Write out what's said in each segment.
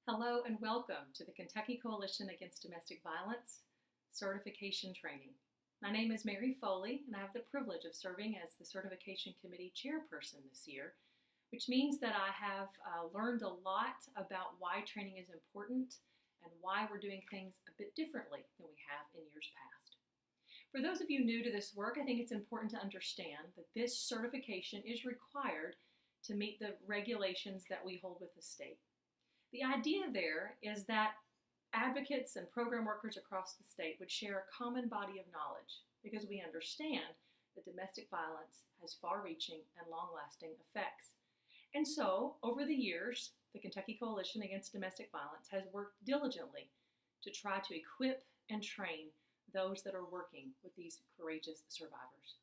Hello and welcome to the Kentucky Coalition Against Domestic Violence Certification Training. My name is Mary Foley, and I have the privilege of serving as the Certification Committee Chairperson this year, which means that I have learned a lot about why training is important and why we're doing things a bit differently than we have in years past. For those of you new to this work, I think it's important to understand that this certification is required to meet the regulations that we hold with the state. The idea there is that advocates and program workers across the state would share a common body of knowledge because we understand that domestic violence has far-reaching and long-lasting effects. And so, over the years, the Kentucky Coalition Against Domestic Violence has worked diligently to try to equip and train those that are working with these courageous survivors.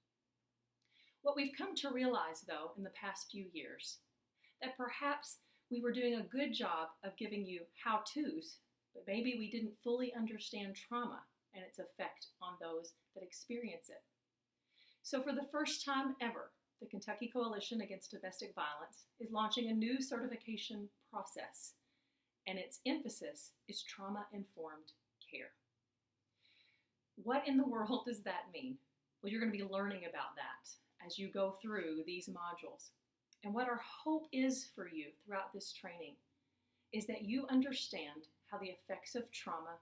What we've come to realize, though, in the past few years, that perhaps we were doing a good job of giving you how-tos, but maybe we didn't fully understand trauma and its effect on those that experience it. So for the first time ever, the Kentucky Coalition Against Domestic Violence is launching a new certification process, and its emphasis is trauma-informed care. What in the world does that mean? Well, you're going to be learning about that as you go through these modules. And what our hope is for you throughout this training is that you understand how the effects of trauma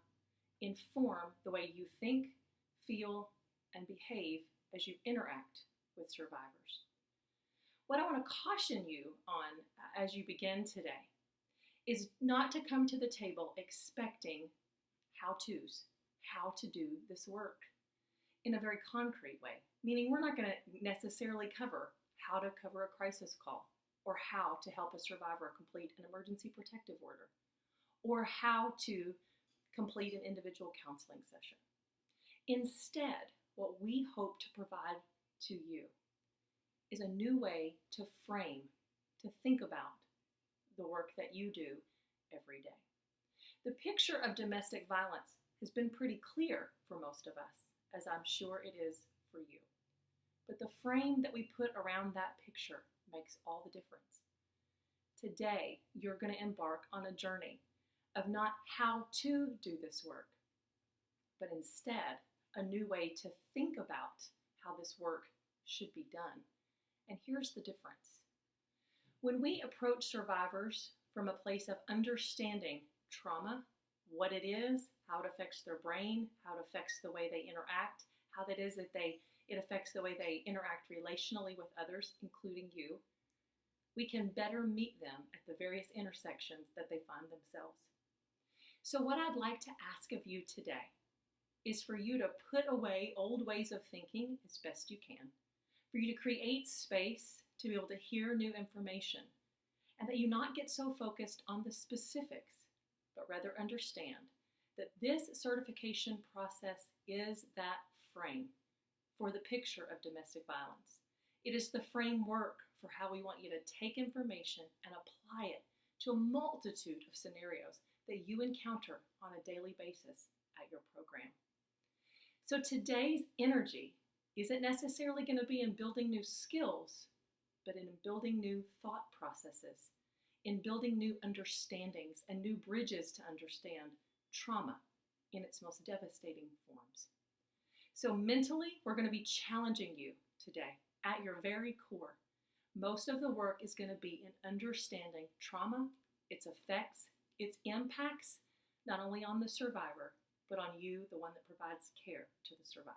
inform the way you think, feel, and behave as you interact with survivors. What I want to caution you on as you begin today is not to come to the table expecting how-tos, how to do this work in a very concrete way, meaning we're not going to necessarily cover how to cover a crisis call, or how to help a survivor complete an emergency protective order, or how to complete an individual counseling session. Instead, what we hope to provide to you is a new way to frame, to think about the work that you do every day. The picture of domestic violence has been pretty clear for most of us, as I'm sure it is for you. But the frame that we put around that picture makes all the difference. Today, you're going to embark on a journey of not how to do this work, but instead a new way to think about how this work should be done. And here's the difference. When we approach survivors from a place of understanding trauma, what it is, how it affects their brain, how it affects the way they interact, how that is that it affects the way they interact relationally with others, including you, we can better meet them at the various intersections that they find themselves. So what I'd like to ask of you today is for you to put away old ways of thinking as best you can, for you to create space to be able to hear new information, and that you not get so focused on the specifics, but rather understand that this certification process is that frame for the picture of domestic violence. It is the framework for how we want you to take information and apply it to a multitude of scenarios that you encounter on a daily basis at your program. So today's energy isn't necessarily going to be in building new skills, but in building new thought processes, in building new understandings and new bridges to understand trauma in its most devastating forms. So mentally, we're going to be challenging you today at your very core. Most of the work is going to be in understanding trauma, its effects, its impacts, not only on the survivor, but on you, the one that provides care to the survivor.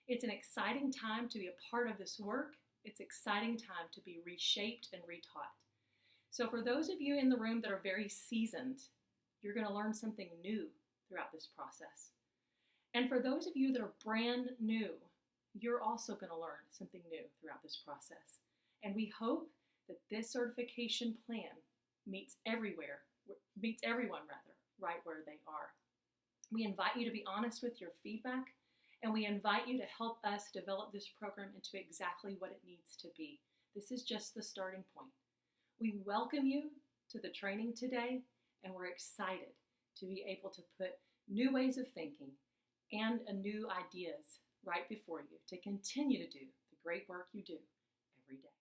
It's an exciting time to be a part of this work. It's an exciting time to be reshaped and retaught. So for those of you in the room that are very seasoned, you're going to learn something new throughout this process. And for those of you that are brand new, you're also going to learn something new throughout this process. And we hope that this certification plan meets everyone right where they are. We invite you to be honest with your feedback, and we invite you to help us develop this program into exactly what it needs to be. This is just the starting point. We welcome you to the training today, and we're excited to be able to put new ways of thinking and new ideas right before you to continue to do the great work you do every day.